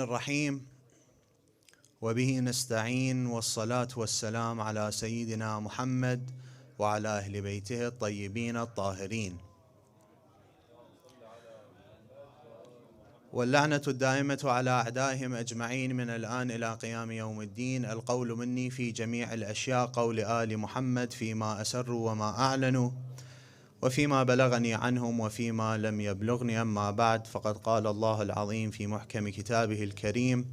الرحيم وبه نستعين والصلاة والسلام على سيدنا محمد وعلى أهل بيته الطيبين الطاهرين واللعنة الدائمة على أعدائهم أجمعين من الآن إلى قيام يوم الدين. القول مني في جميع الأشياء قول آل محمد فيما أسروا وما أعلنوا وفيما بلغني عنهم وفيما لم يبلغني. أما بعد، فقد قال الله العظيم في محكم كتابه الكريم: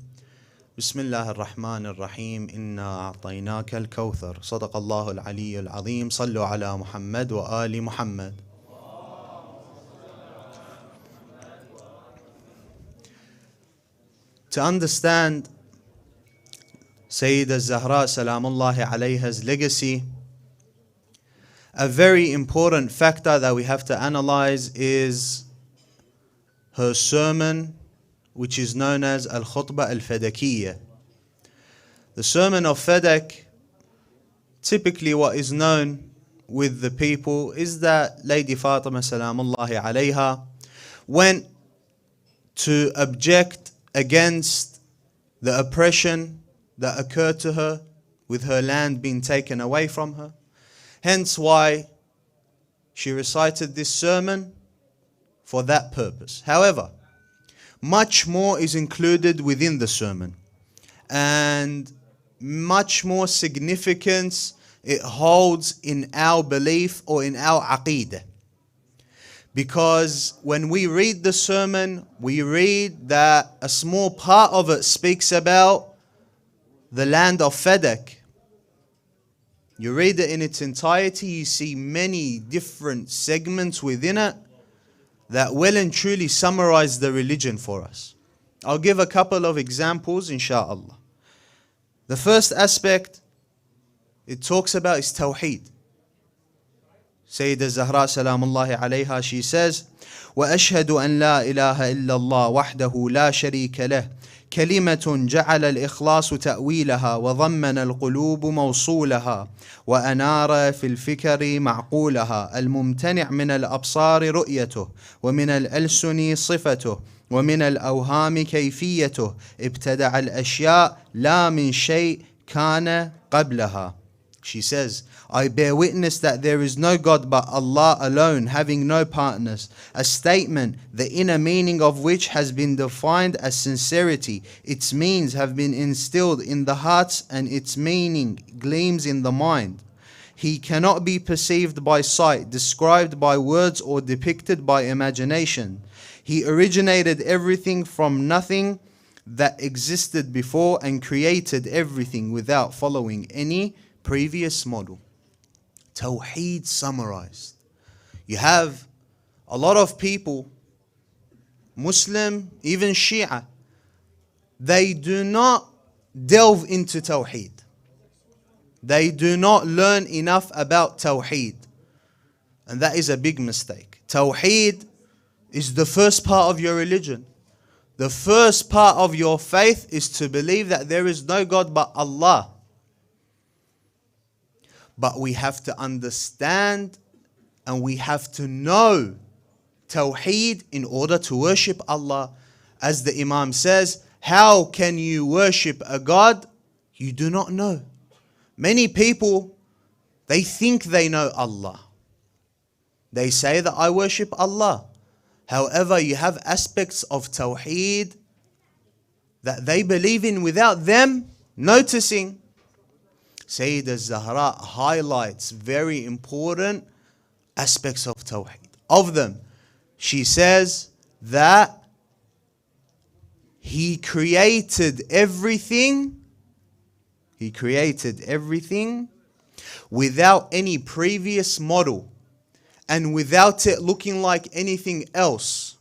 بسم الله الرحمن الرحيم، إنا أعطيناك الكوثر. صدق الله العلي العظيم. صلوا على محمد وآل محمد. To understand Sayyidah Zahra Salamullahi alayha's legacy, a very important factor that we have to analyze is her sermon, which is known as Al-Khutbah Al-Fadakiyya. The sermon of Fadak, typically what is known with the people is that Lady Fatima Salamullahi alayha went to object against the oppression that occurred to her with her land being taken away from her. Hence why she recited this sermon for that purpose. However, much more is included within the sermon, and much more significance it holds in our belief or in our aqeedah. Because when we read the sermon, we read that a small part of it speaks about the land of Fadak. You read it in its entirety, you see many different segments within it that well and truly summarize the religion for us. I'll give a couple of examples, inshaAllah. The first aspect it talks about is Tawheed. Sayyidah Zahra Salamullahi alayha, she says, وَأَشْهَدُ أَنْ لَا إِلَهَ إِلَّا اللَّهُ وَحْدَهُ لَا شَرِيكَ لَهُ كلمة جعل الإخلاص تأويلها وضمن القلوب موصولها وأنار في الفكر معقولها الممتنع من الأبصار رؤيته ومن الألسن صفته ومن الأوهام كيفيته ابتدع الأشياء لا من شيء كان قبلها. She says, I bear witness that there is no God but Allah alone, having no partners. A statement, the inner meaning of which has been defined as sincerity. Its means have been instilled in the hearts and its meaning gleams in the mind. He cannot be perceived by sight, described by words or depicted by imagination. He originated everything from nothing that existed before and created everything without following any previous model. Tawheed summarized. You have a lot of people, Muslim, even Shia, they do not delve into Tawheed. They do not learn enough about Tawheed. And that is a big mistake. Tawheed is the first part of your religion. The first part of your faith is to believe that there is no God but Allah. But we have to understand and we have to know Tawheed in order to worship Allah. As the Imam says, how can you worship a God you do not know? Many people, they think they know Allah. They say that I worship Allah. However, you have aspects of Tawheed that they believe in without them noticing. Sayyidah Zahra highlights very important aspects of Tawheed. Of them, she says that He created everything. He created everything without any previous model and without it looking like anything else.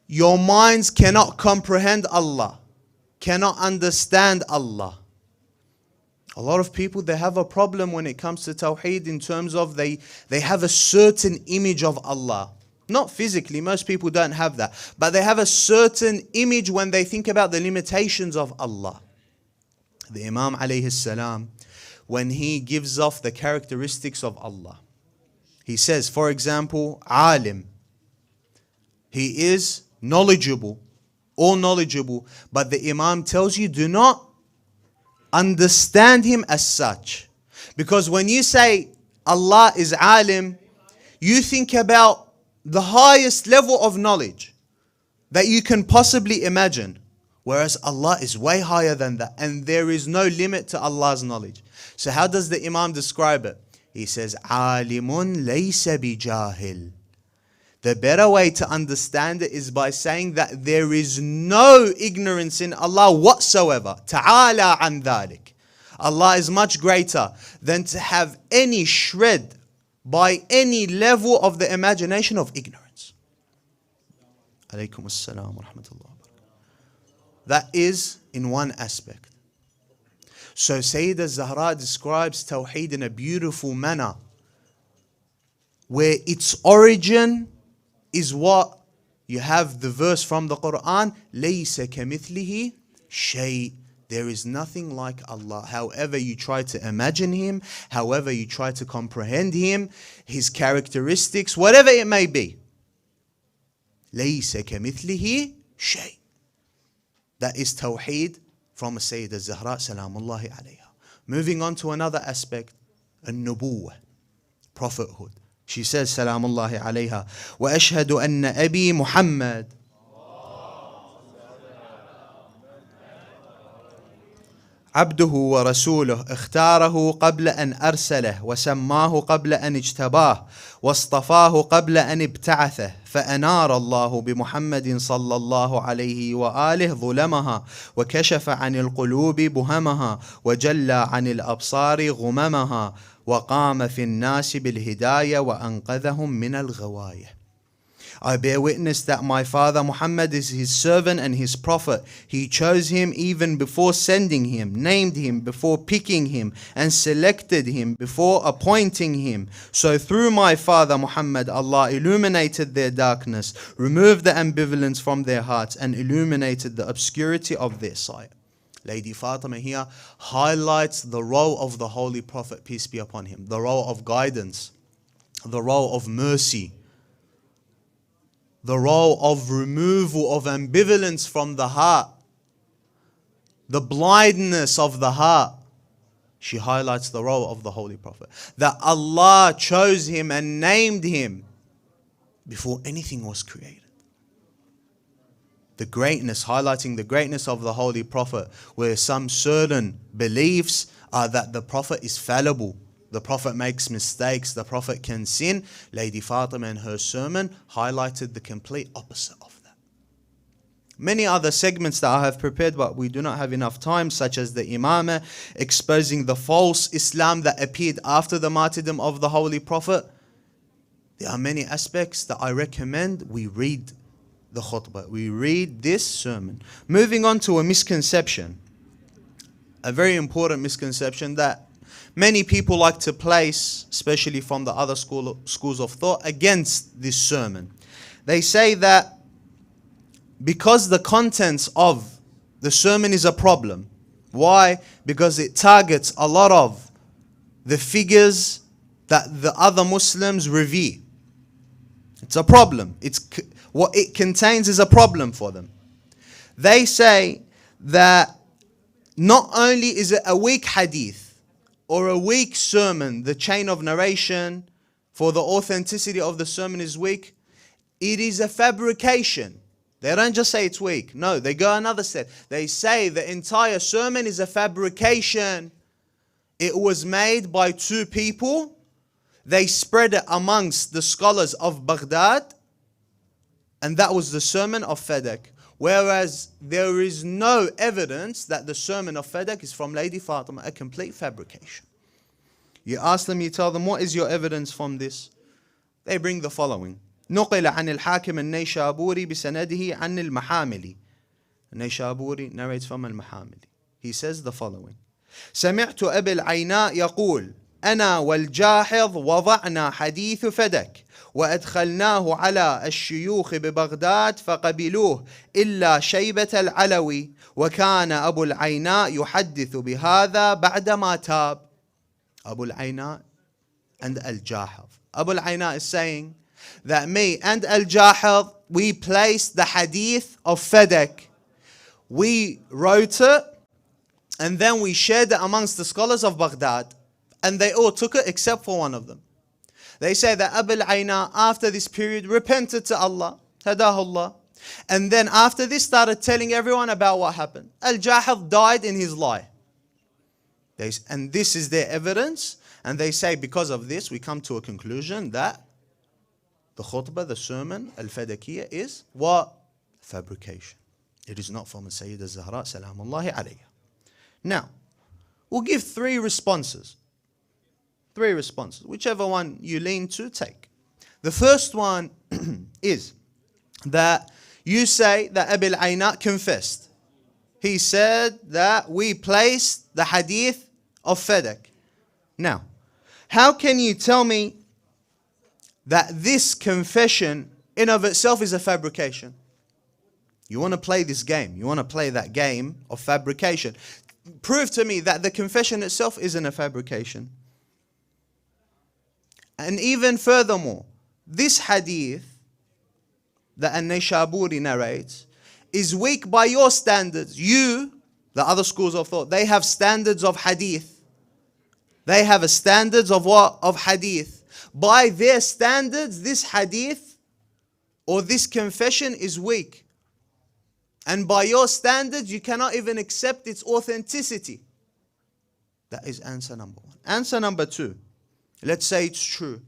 Your minds cannot comprehend Allah, cannot understand Allah. A lot of people, they have a problem when it comes to Tawheed in terms of they have a certain image of Allah. Not physically, most people don't have that. But they have a certain image when they think about the limitations of Allah. The Imam alayhi salam, when he gives off the characteristics of Allah, he says, for example, alim. He is knowledgeable. all knowledgeable. But the Imam tells you, do not understand him as such. Because when you say Allah is alim, you think about the highest level of knowledge that you can possibly imagine. Whereas Allah is way higher than that. And there is no limit to Allah's knowledge. So how does the Imam describe it? He says, Alimun laysa bijahil. The better way to understand it is by saying that there is no ignorance in Allah whatsoever. Ta'ala an dhalik. Allah is much greater than to have any shred by any level of the imagination of ignorance. Alaykum as-salam wa rahmatullah. That is in one aspect. So Sayyidah Zahra describes Tawheed in a beautiful manner, where its origin is what you have the verse from the Quran, لَيْسَ كَمِثْلِهِ شَيْءٍ. There is nothing like Allah. However you try to imagine Him, however you try to comprehend Him, His characteristics, whatever it may be. لَيْسَ كَمِثْلِهِ شَيْءٍ. That is Tawheed from Sayyidah Zahra salamullahi alayha. Moving on to another aspect, النبوة, prophethood. She says salamullahi alayha, وأشهد أن أبي محمد عبده ورسوله اختاره قبل أن أرسله وسماه قبل أن اجتباه واصطفاه قبل أن ابتعثه فأنار الله بمحمد صلى الله عليه وآله ظلمها وكشف عن القلوب بهمها وجلى عن الأبصار غممها وقام في الناس بالهداية وأنقذهم من الغواية. I bear witness that my father Muhammad is his servant and his prophet. He chose him even before sending him, named him before picking him, and selected him before appointing him. So through my father Muhammad, Allah illuminated their darkness, removed the ambivalence from their hearts, and illuminated the obscurity of their sight. Lady Fatima here highlights the role of the Holy Prophet, peace be upon him, the role of guidance, the role of mercy, the role of removal of ambivalence from the heart, the blindness of the heart. She highlights the role of the Holy Prophet, that Allah chose him and named him before anything was created. The greatness, highlighting the greatness of the Holy Prophet, where some certain beliefs are that the Prophet is fallible, the Prophet makes mistakes, the Prophet can sin. Lady Fatima in her sermon highlighted the complete opposite of that. Many other segments that I have prepared, but we do not have enough time, such as the Imamah, exposing the false Islam that appeared after the martyrdom of the Holy Prophet. There are many aspects that I recommend we read the khutbah, we read this sermon. Moving on to a misconception, a very important misconception that many people like to place, especially from the other schools of thought, against this sermon. They say that because the contents of the sermon is a problem. Why? Because it targets a lot of the figures that the other Muslims revere. It's a problem. What it contains is a problem for them. They say that not only is it a weak hadith or a weak sermon, the chain of narration for the authenticity of the sermon is weak, it is a fabrication. They don't just say it's weak. No, they go another step. They say the entire sermon is a fabrication. It was made by two people. They spread it amongst the scholars of Baghdad, and that was the sermon of Fadak. Whereas there is no evidence that the sermon of Fadak is from Lady Fatima, a complete fabrication. You ask them, you tell them, what is your evidence from this? They bring the following. نقل عن الحاكم النيشابوري بسنده عن المحاملي. النيشابوري narrates from المحاملي. He says the following. سمعت أبي العيناء يقول أنا والجاحظ وضعنا حديث فدك وأدخلناه على الشيوخ ببغداد فقبلوه إلا شيبة العلوي وكان أبو العيناء يحدث بهذا بعدما تاب. Abu al-Ayna and al-Jahaf. Abu al-Ayna is saying that me and Al-Jahid, we placed the hadith of Fadak. We wrote it and then we shared it amongst the scholars of Baghdad, and they all took it except for one of them. They say that Abu al-Ayna, after this period, repented to Allah, hadahullah, and then after this started telling everyone about what happened. Al-Jahid died in his lie. And this is their evidence, and they say because of this we come to a conclusion that the khutbah, the sermon, al-Fadakiyya is what? Fabrication. It is not from Sayyidah Zahra salamullahi alayha. Now, we'll give three responses. Three responses. Whichever one you lean to, take. The first one is that you say that Abu al-Ayna confessed. He said that we placed the hadith of Fadak. Now, how can you tell me that this confession in of itself is a fabrication? You want to play this game. You want to play that game of fabrication. Prove to me that the confession itself isn't a fabrication. And even furthermore, this hadith that An-Nayshaburi narrates is weak by your standards. You, the other schools of thought, they have standards of hadith. They have a standards of what? Of hadith. By their standards, this hadith or this confession is weak. And by your standards, you cannot even accept its authenticity. That is answer number one. Answer number two. Let's say it's true.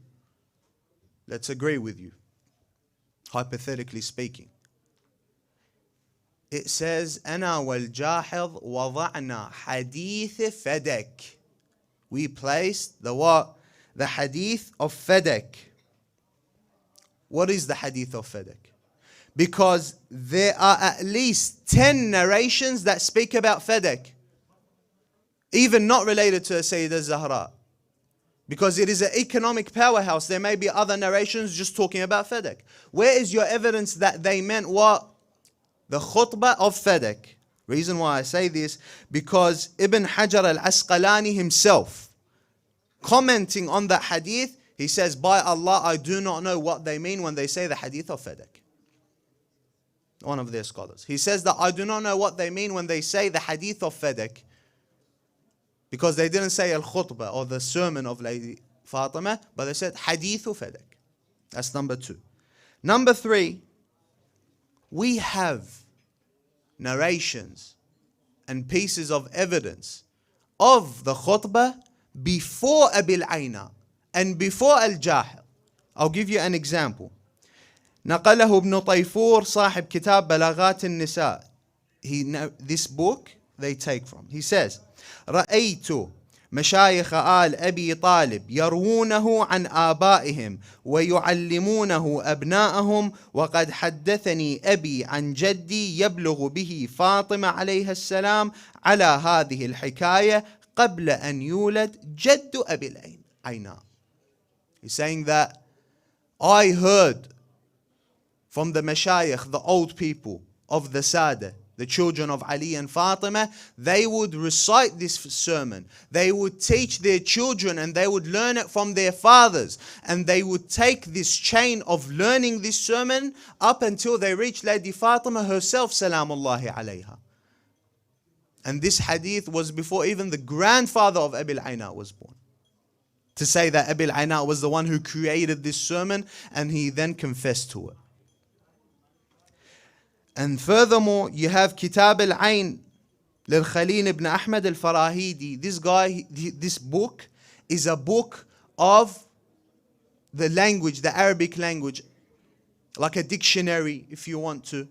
Let's agree with you. Hypothetically speaking. It says, أنا والجاحظ وضعنا حديث فدك. We placed the what? The hadith of Fadak. What is the hadith of Fadak? Because there are at least 10 narrations that speak about Fadak. Even not related to Sayyidah Zahra. Because it is an economic powerhouse. There may be other narrations just talking about Fadak. Where is your evidence that they meant what? The khutbah of Fadak. Reason why I say this, because Ibn Hajar al-Asqalani himself, commenting on that hadith, he says, by Allah, I do not know what they mean when they say the hadith of Fadak. One of their scholars. He says that I do not know what they mean when they say the hadith of Fadak. Because they didn't say al-khutbah or the sermon of Lady Fatima, but they said hadith of Fadak. That's number two. Number three, we have narrations and pieces of evidence of the khutbah before Abu al-Ayna and before al-Jahid. I'll give you an example. نقله ابن طيفور صاحب كتاب بلاغات النساء. This book they take from. He says, رأيت مشايخ آل أبي طالب يروونه عن آبائهم ويعلمونه أبناءهم وقد حدثني أبي عن جدي يبلغ به فاطمة عليها السلام على هذه الحكاية قبل أن يولد جد أبي العينا. He's saying that I heard from the mashayikh, the old people of the Sada, the children of Ali and Fatima, they would recite this sermon. They would teach their children and they would learn it from their fathers. And they would take this chain of learning this sermon up until they reached Lady Fatima herself, salamullahi alayha. And this hadith was before even the grandfather of Abu al-Ayna was born. To say that Abu al-Ayna was the one who created this sermon and he then confessed to it. And furthermore, you have Kitab al-Ain للخليل ibn Ahmad al-Farahidi. This guy, this book is a book of the language, the Arabic language, like a dictionary if you want to,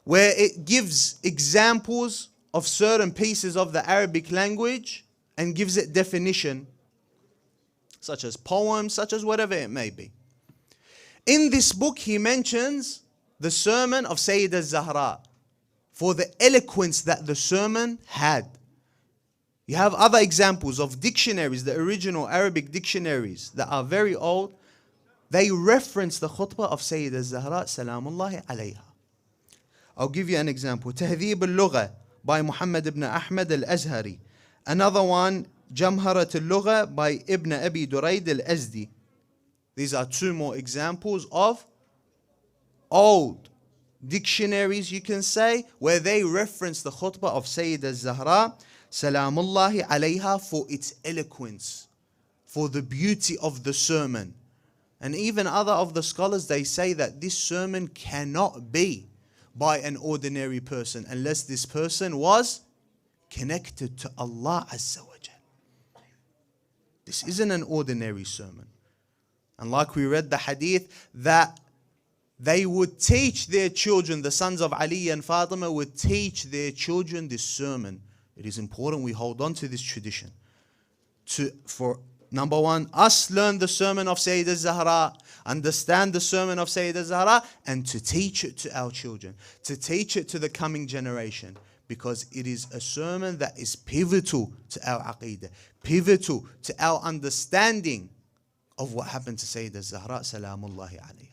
where it gives examples of certain pieces of the Arabic language and gives it definition, such as poems, such as whatever it may be. In this book he mentions the sermon of Sayyidah Zahra for the eloquence that the sermon had. You have other examples of dictionaries, the original Arabic dictionaries that are very old. They reference the khutbah of Sayyidah Zahra salamullahi alayha. I'll give you an example. Tahdhib al-Lugha by Muhammad ibn Ahmad al-Azhari. Another one, Jamharat al-Lugha by Ibn Abi Durayd al-Azdi. These are two more examples of old dictionaries, you can say, where they reference the khutbah of Sayyidah Zahra Salamullahi alayha for its eloquence, for the beauty of the sermon. And even other of the scholars, they say that this sermon cannot be by an ordinary person unless this person was connected to Allah Azza wa Jal. This isn't an ordinary sermon. And like we read the hadith, that they would teach their children, the sons of Ali and Fatima would teach their children this sermon. It is important we hold on to this tradition. For number one, us learn the sermon of Sayyidah Zahra, understand the sermon of Sayyidah Zahra, and to teach it to our children, to teach it to the coming generation, because it is a sermon that is pivotal to our aqeedah, pivotal to our understanding of what happened to Sayyidah Zahra Salamullahi alayha.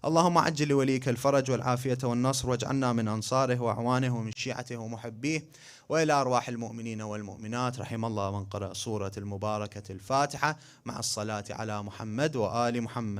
اللهم عجل لوليك الفرج والعافية والنصر واجعلنا من أنصاره وأعوانه ومن شيعته ومحبيه وإلى أرواح المؤمنين والمؤمنات. رحم الله من قرأ سورة المباركة الفاتحة مع الصلاة على محمد وآل محمد.